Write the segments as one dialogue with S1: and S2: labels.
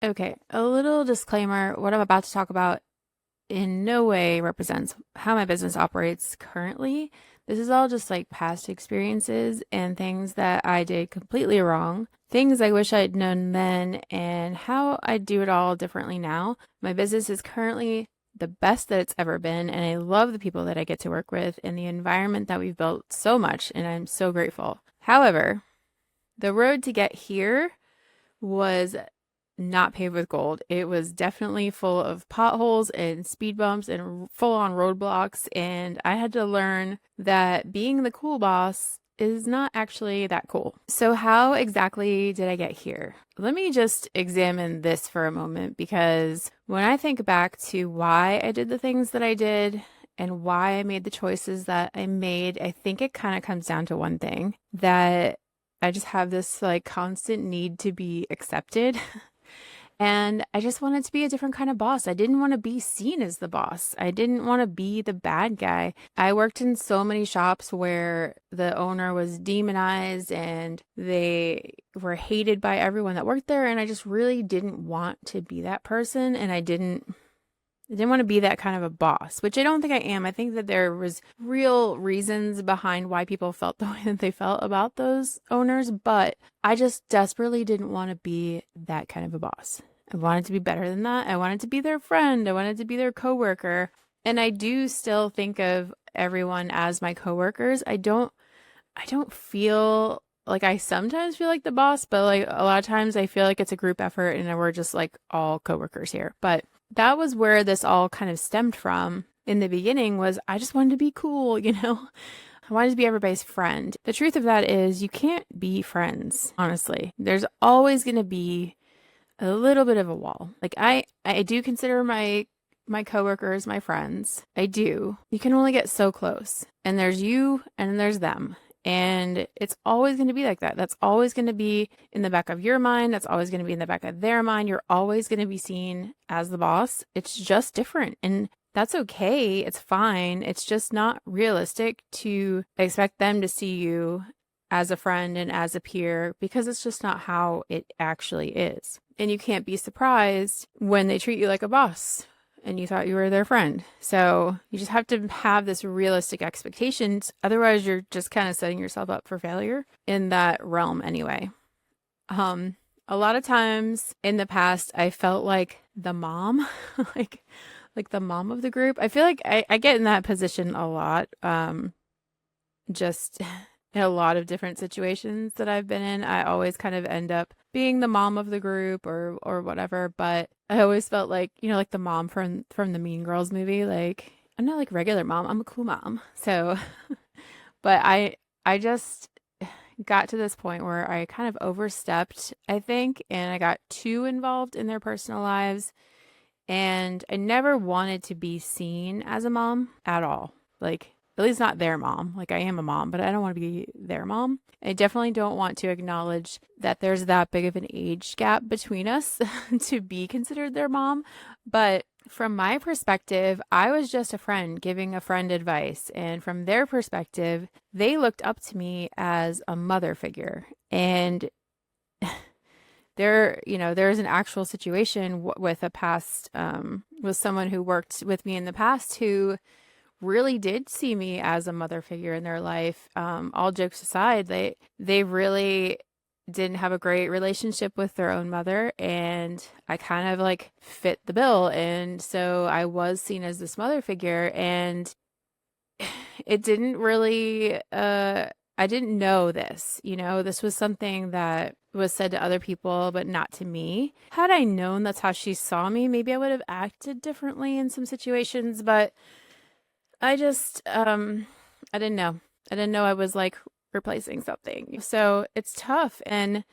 S1: Okay, a little disclaimer. What I'm about to talk about in no way represents how my business operates currently. This is all just like past experiences and things that I did completely wrong, things I wish I'd known then, and how I do it all differently now. My business is currently the best that it's ever been, and I love the people that I get to work with and the environment that we've built so much, and I'm so grateful. However, the road to get here was not paved with gold. It was definitely full of potholes and speed bumps and full on roadblocks. And I had to learn that being the cool boss is not actually that cool. So, how exactly did I get here? Let me just examine this for a moment because when I think back to why I did the things that I did and why I made the choices that I made, I think it kind of comes down to one thing that I just have this like constant need to be accepted. And I just wanted to be a different kind of boss. I didn't want to be seen as the boss. I didn't want to be the bad guy. I worked in so many shops where the owner was demonized and they were hated by everyone that worked there. And I just really didn't want to be that person. And I didn't want to be that kind of a boss, which I don't think I am. I think that there was real reasons behind why people felt the way that they felt about those owners, but I just desperately didn't want to be that kind of a boss. I wanted to be better than that. I wanted to be their friend. I wanted to be their coworker. And I do still think of everyone as my coworkers. I don't feel like I sometimes feel like the boss, but like a lot of times I feel like it's a group effort and we're just like all coworkers here. But that was where this all kind of stemmed from in the beginning was I just wanted to be cool, you know? I wanted to be everybody's friend. The truth of that is you can't be friends, honestly. There's always going to be a little bit of a wall. Like I do consider my coworkers my friends. I do. You can only get so close. And there's you and there's them. And it's always going to be like that. That's always going to be in the back of your mind. That's always going to be in the back of their mind. You're always going to be seen as the boss. It's just different. And that's okay. It's fine. It's just not realistic to expect them to see you as a friend and as a peer because it's just not how it actually is. And you can't be surprised when they treat you like a boss and you thought you were their friend. So you just have to have this realistic expectations. Otherwise, you're just kind of setting yourself up for failure in that realm anyway. A lot of times in the past, I felt like the mom, like like the mom of the group. I feel like I get in that position a lot. Just in a lot of different situations that I've been in, I always kind of end up being the mom of the group or whatever. But I always felt like, like the mom from the Mean Girls movie, like I'm not like regular mom, I'm a cool mom. So, but I just got to this point where I kind of overstepped, I think, and I got too involved in their personal lives. And I never wanted to be seen as a mom at all. Like, at least not their mom. Like, I am a mom, but I don't want to be their mom. I definitely don't want to acknowledge that there's that big of an age gap between us to be considered their mom. But from my perspective, I was just a friend giving a friend advice. And from their perspective, they looked up to me as a mother figure. And there's an actual situation with a past, with someone who worked with me in the past who really did see me as a mother figure in their life. All jokes aside, they really didn't have a great relationship with their own mother, and I kind of like fit the bill. And so I was seen as this mother figure, and it didn't really, I didn't know this, this was something that was said to other people, but not to me. Had I known that's how she saw me, maybe I would have acted differently in some situations, but I just, I didn't know. I didn't know I was like replacing something. So it's tough. And,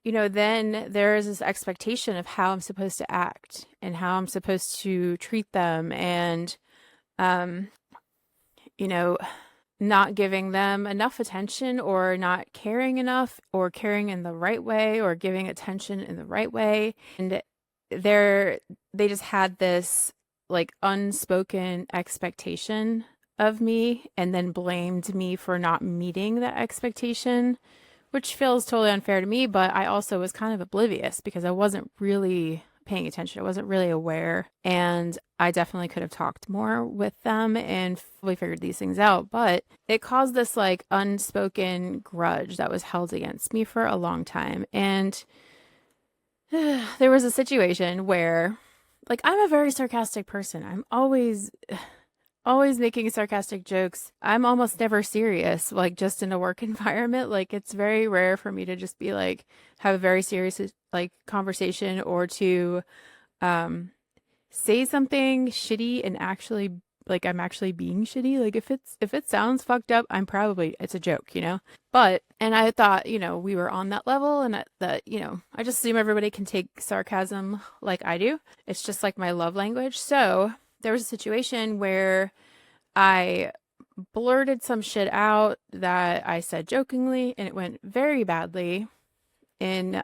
S1: then there is this expectation of how I'm supposed to act and how I'm supposed to treat them. And, um, you know, not giving them enough attention or not caring enough or caring in the right way or giving attention in the right way. And they just had this like unspoken expectation of me and then blamed me for not meeting that expectation, which feels totally unfair to me, but I also was kind of oblivious because I wasn't really paying attention. I wasn't really aware. And I definitely could have talked more with them and fully figured these things out. But it caused this like unspoken grudge that was held against me for a long time. And there was a situation where, like, I'm a very sarcastic person. I'm always making sarcastic jokes. I'm almost never serious, like just in a work environment. Like it's very rare for me to just be like have a very serious like conversation or to um say something shitty and actually like I'm actually being shitty. Like if it sounds fucked up, I'm probably it's a joke, you know? But and I thought, we were on that level and that, I just assume everybody can take sarcasm like I do. It's just like my love language. So there was a situation where I blurted some shit out that I said jokingly and it went very badly. And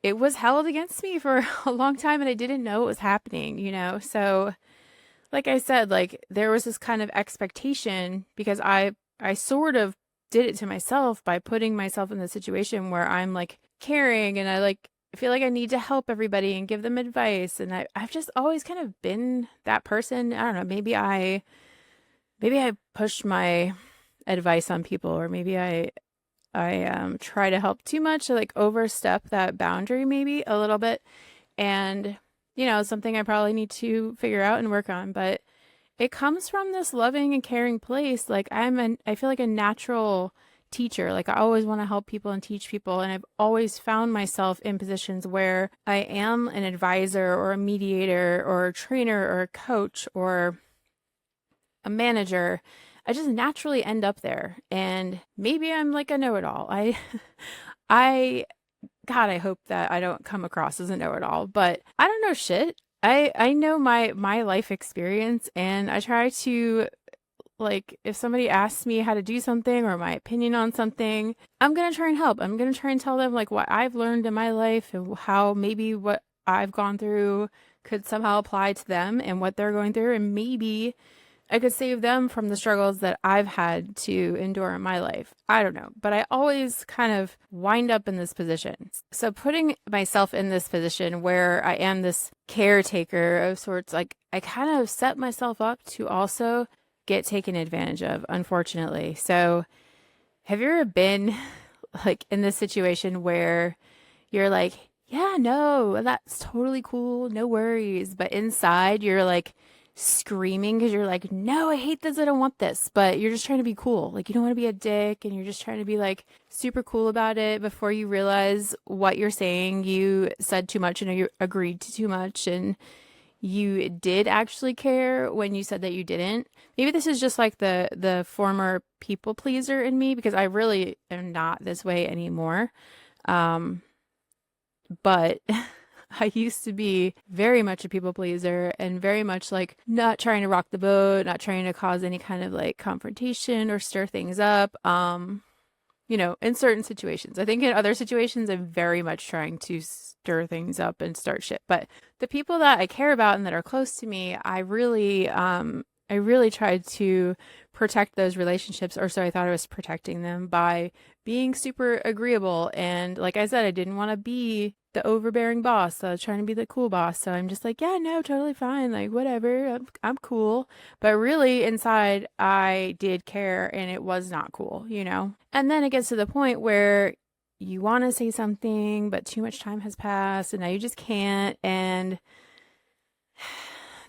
S1: it was held against me for a long time and I didn't know what was happening. So like I said, like there was this kind of expectation because I sort of did it to myself by putting myself in the situation where I'm like caring and I like feel like I need to help everybody and give them advice. And I've just always kind of been that person. I don't know, maybe I push my advice on people, or maybe I try to help too much, to like overstep that boundary maybe a little bit. And something I probably need to figure out and work on, but it comes from this loving and caring place. Like I feel like a natural teacher. Like I always want to help people and teach people, and I've always found myself in positions where I am an advisor or a mediator or a trainer or a coach or a manager. I just naturally end up there. And maybe I'm like a know-it-all. I God, I hope that I don't come across as a know-it-all, but I don't know shit. I know my life experience, and I try to, like, if somebody asks me how to do something or my opinion on something, I'm gonna try and help. I'm gonna try and tell them like what I've learned in my life and how maybe what I've gone through could somehow apply to them and what they're going through, and maybe I could save them from the struggles that I've had to endure in my life. I don't know, but I always kind of wind up in this position. So putting myself in this position where I am this caretaker of sorts, like I kind of set myself up to also get taken advantage of, unfortunately. So have you ever been like in this situation where you're like, yeah, no, that's totally cool, no worries, but inside you're like screaming because you're like, no, I hate this, I don't want this, but you're just trying to be cool. Like you don't want to be a dick and you're just trying to be like super cool about it before you realize what you're saying. You said too much and you agreed to too much, and you did actually care when you said that you didn't. Maybe this is just like the former people pleaser in me, because I really am not this way anymore. Um, but I used to be very much a people pleaser and very much like not trying to rock the boat, not trying to cause any kind of like confrontation or stir things up. In certain situations. I think in other situations, I'm very much trying to stir things up and start shit. But the people that I care about and that are close to me, I really tried to protect those relationships, or so I thought I was protecting them, by being super agreeable. And like I said, I didn't want to be the overbearing boss. So I was trying to be the cool boss. So I'm just like, yeah, no, totally fine. Like, whatever. I'm cool. But really inside, I did care and it was not cool. And then it gets to the point where you want to say something, but too much time has passed and now you just can't. And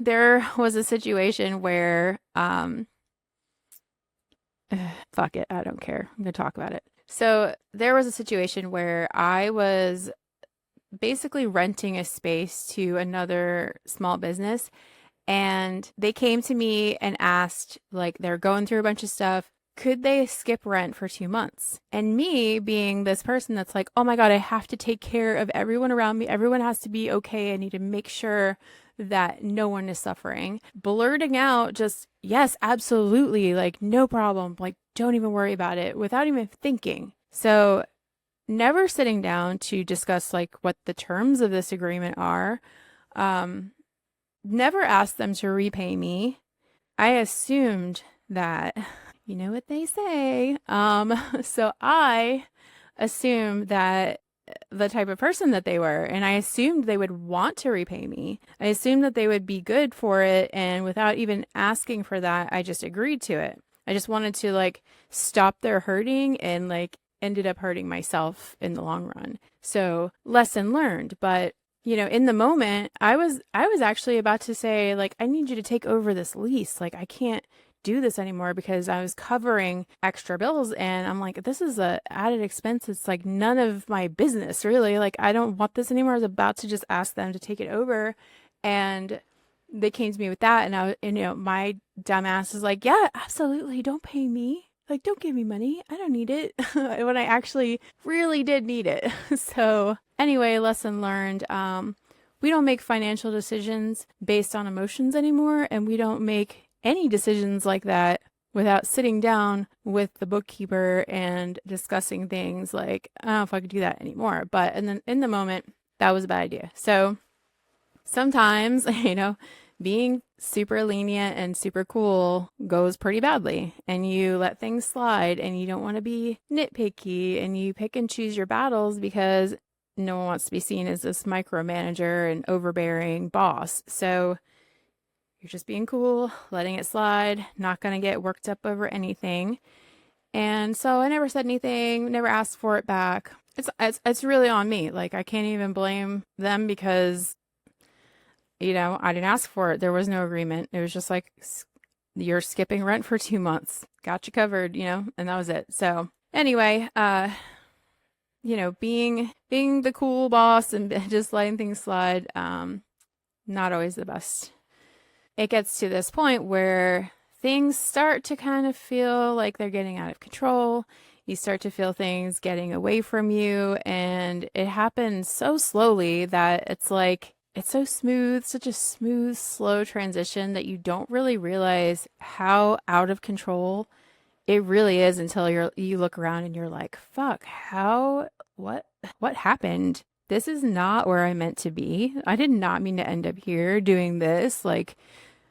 S1: there was a situation where, fuck it, I don't care. I'm going to talk about it. So there was a situation where I was basically renting a space to another small business, and they came to me and asked, like, they're going through a bunch of stuff, could they skip rent for 2 months? And me being this person that's like, oh my God, I have to take care of everyone around me. Everyone has to be okay. I need to make sure that no one is suffering. Blurting out just, yes, absolutely. Like, no problem. Like, don't even worry about it, without even thinking. So never sitting down to discuss like what the terms of this agreement are. Never asked them to repay me. I assumed that, you know what they say. So I assume that the type of person that they were, and I assumed they would want to repay me. I assumed that they would be good for it, and without even asking for that, I just agreed to it. I just wanted to like stop their hurting and like ended up hurting myself in the long run. So, lesson learned, but in the moment, I was actually about to say like I need you to take over this lease. Like I can't do this anymore because I was covering extra bills and I'm like, this is a added expense. It's like none of my business really. Like I don't want this anymore. I was about to just ask them to take it over and they came to me with that and my dumbass is like, yeah, absolutely. Don't pay me. Like, don't give me money. I don't need it when I actually really did need it. So anyway, lesson learned. We don't make financial decisions based on emotions anymore, and we don't make any decisions like that without sitting down with the bookkeeper and discussing things like, I don't know if I could do that anymore. But and then in the moment, that was a bad idea. So sometimes, being super lenient and super cool goes pretty badly and you let things slide and you don't want to be nitpicky and you pick and choose your battles because no one wants to be seen as this micromanager and overbearing boss. So you're just being cool, letting it slide, not going to get worked up over anything. And so I never said anything, never asked for it back. It's really on me. Like I can't even blame them because I didn't ask for it. There was no agreement. It was just like you're skipping rent for 2 months. Got you covered, and that was it. So anyway, being the cool boss and just letting things slide, not always the best. It gets to this point where things start to kind of feel like they're getting out of control. You start to feel things getting away from you, and it happens so slowly that it's like it's so smooth, such a smooth, slow transition that you don't really realize how out of control it really is until you look around and you're like, fuck, what happened? This is not where I meant to be. I did not mean to end up here doing this. Like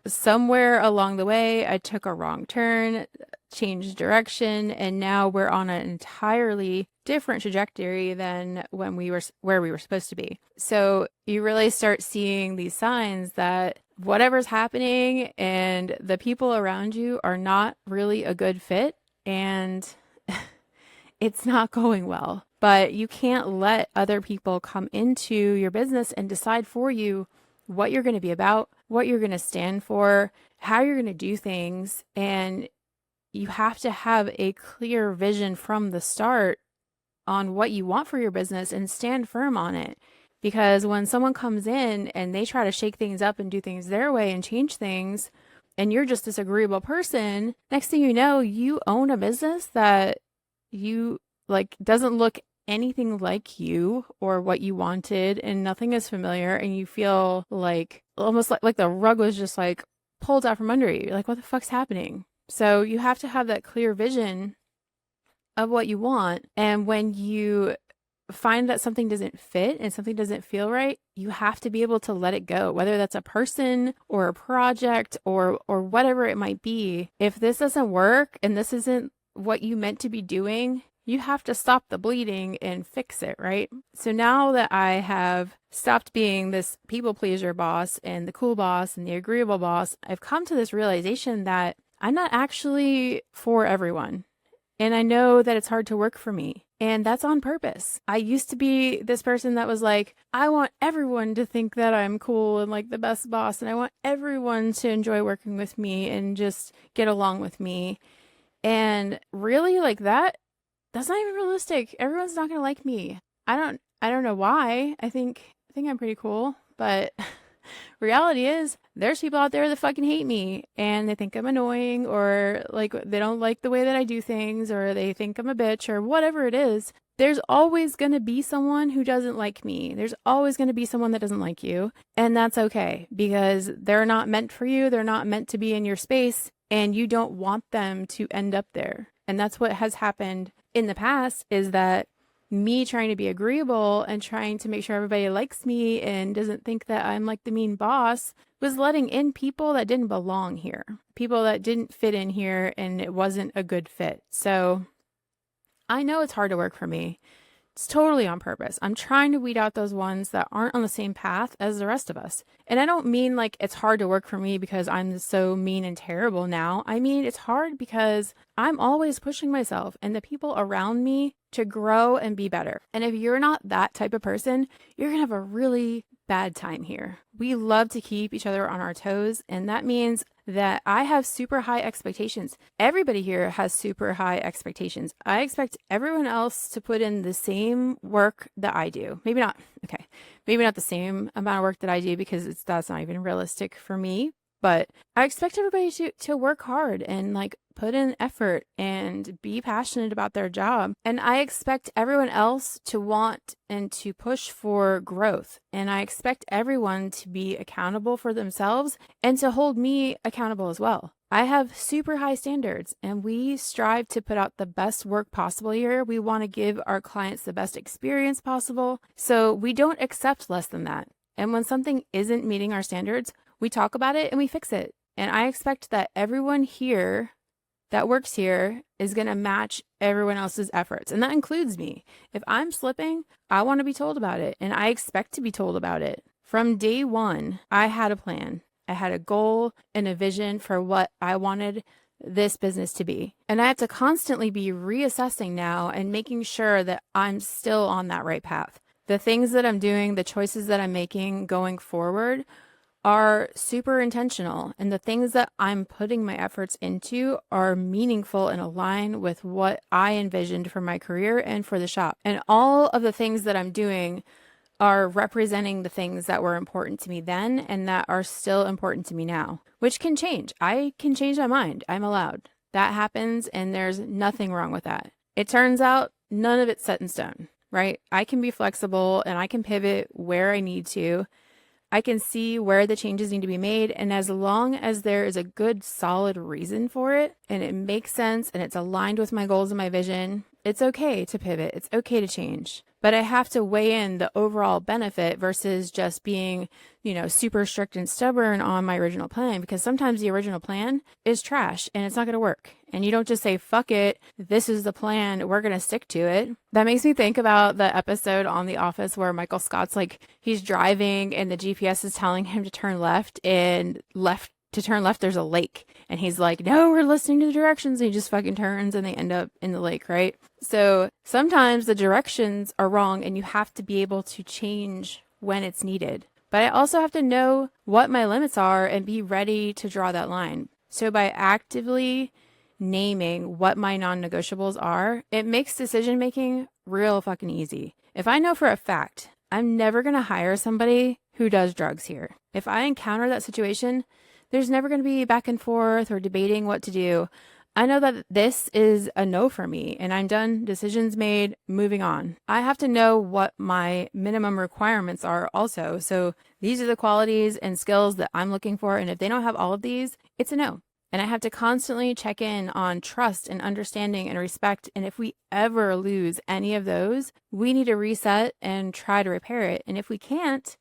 S1: somewhere along the way, I took a wrong turn, changed direction, and now we're on an entirely different trajectory than when we were where we were supposed to be. So you really start seeing these signs that whatever's happening and the people around you are not really a good fit and it's not going well. But you can't let other people come into your business and decide for you what you're going to be about, what you're going to stand for, how you're going to do things. And you have to have a clear vision from the start on what you want for your business and stand firm on it. Because when someone comes in and they try to shake things up and do things their way and change things, and you're just this agreeable person, next thing you know, you own a business that you like doesn't look anything like you or what you wanted, and nothing is familiar, and you feel like almost like the rug was just like pulled out from under you. You're like, what the fuck's happening? So you have to have that clear vision of what you want. And when you find that something doesn't fit and something doesn't feel right, you have to be able to let it go, whether that's a person or a project or whatever it might be. If this doesn't work and this isn't what you meant to be doing, you have to stop the bleeding and fix it, right? So now that I have stopped being this people pleaser boss and the cool boss and the agreeable boss, I've come to this realization that I'm not actually for everyone. And I know that it's hard to work for me. And that's on purpose. I used to be this person that was like, I want everyone to think that I'm cool and like the best boss. And I want everyone to enjoy working with me and just get along with me. And really like that's not even realistic. Everyone's not going to like me. I don't know why. I think I'm pretty cool, but reality is there's people out there that fucking hate me and they think I'm annoying or like they don't like the way that I do things or they think I'm a bitch or whatever it is. There's always going to be someone who doesn't like me. There's always going to be someone that doesn't like you. And that's okay because they're not meant for you. They're not meant to be in your space and you don't want them to end up there. And that's what has happened in the past is that me trying to be agreeable and trying to make sure everybody likes me and doesn't think that I'm like the mean boss was letting in people that didn't belong here, people that didn't fit in here and it wasn't a good fit. So I know it's hard to work for me. It's totally on purpose. I'm trying to weed out those ones that aren't on the same path as the rest of us. And I don't mean like it's hard to work for me because I'm so mean and terrible now. I mean, it's hard because I'm always pushing myself and the people around me to grow and be better. And if you're not that type of person, you're going to have a really bad time here. We love to keep each other on our toes, and that means that I have super high expectations. Everybody here has super high expectations. I expect everyone else to put in the same work that I do. Maybe not, okay, maybe not the same amount of work that I do because that's not even realistic for me. But I expect everybody to work hard and like put in effort and be passionate about their job. And I expect everyone else to want and to push for growth. And I expect everyone to be accountable for themselves and to hold me accountable as well. I have super high standards and we strive to put out the best work possible here. We want to give our clients the best experience possible. So we don't accept less than that. And when something isn't meeting our standards, we talk about it and we fix it. And I expect that everyone here that works here is going to match everyone else's efforts. And that includes me. If I'm slipping, I want to be told about it. And I expect to be told about it. From day one, I had a plan. I had a goal and a vision for what I wanted this business to be. And I have to constantly be reassessing now and making sure that I'm still on that right path. The things that I'm doing, the choices that I'm making going forward are super intentional, and the things that I'm putting my efforts into are meaningful and align with what I envisioned for my career and for the shop. And all of the things that I'm doing are representing the things that were important to me then and that are still important to me now, which can change. I can change my mind. I'm allowed. That happens, and there's nothing wrong with that. It turns out none of it's set in stone, right? I can be flexible and I can pivot where I need to. I can see where the changes need to be made. And as long as there is a good, solid reason for it and it makes sense and it's aligned with my goals and my vision, it's okay to pivot. It's okay to change. But I have to weigh in the overall benefit versus just being, super strict and stubborn on my original plan, because sometimes the original plan is trash and it's not going to work. And you don't just say, fuck it, this is the plan, we're going to stick to it. That makes me think about the episode on The Office where Michael Scott's like, he's driving and the GPS is telling him to turn left, and to turn left, there's a lake. And he's like, no, we're listening to the directions. And he just fucking turns and they end up in the lake, right? So sometimes the directions are wrong and you have to be able to change when it's needed. But I also have to know what my limits are and be ready to draw that line. So by actively naming what my non-negotiables are, it makes decision making real fucking easy. If I know for a fact I'm never going to hire somebody who does drugs here, if I encounter that situation, there's never going to be back and forth or debating what to do. I know that this is a no for me and I'm done, decisions made, moving on. I have to know what my minimum requirements are also. So these are the qualities and skills that I'm looking for. And if they don't have all of these, it's a no. And I have to constantly check in on trust and understanding and respect. And if we ever lose any of those, we need to reset and try to repair it. And if we can't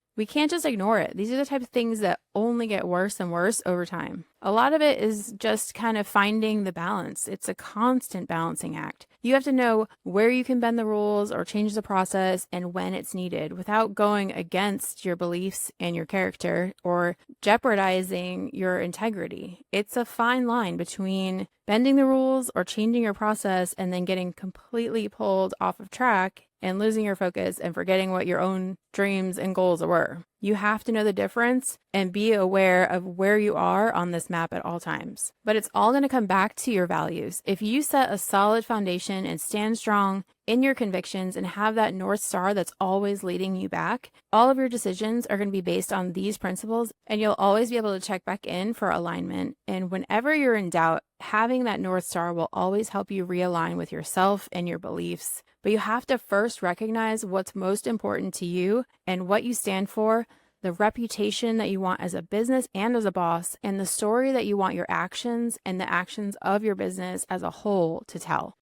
S1: just ignore it. These are the type of things that only get worse and worse over time. A lot of it is just kind of finding the balance. It's a constant balancing act. You have to know where you can bend the rules or change the process and when it's needed without going against your beliefs and your character or jeopardizing your integrity. It's a fine line between bending the rules or changing your process and then getting completely pulled off of track and losing your focus and forgetting what your own dreams and goals were. You have to know the difference and be aware of where you are on this map at all times. But it's all going to come back to your values. If you set a solid foundation and stand strong in your convictions and have that North Star that's always leading you back, all of your decisions are going to be based on these principles, and you'll always be able to check back in for alignment. And whenever you're in doubt, having that North Star will always help you realign with yourself and your beliefs. But you have to first recognize what's most important to you and what you stand for, the reputation that you want as a business and as a boss, and the story that you want your actions and the actions of your business as a whole to tell.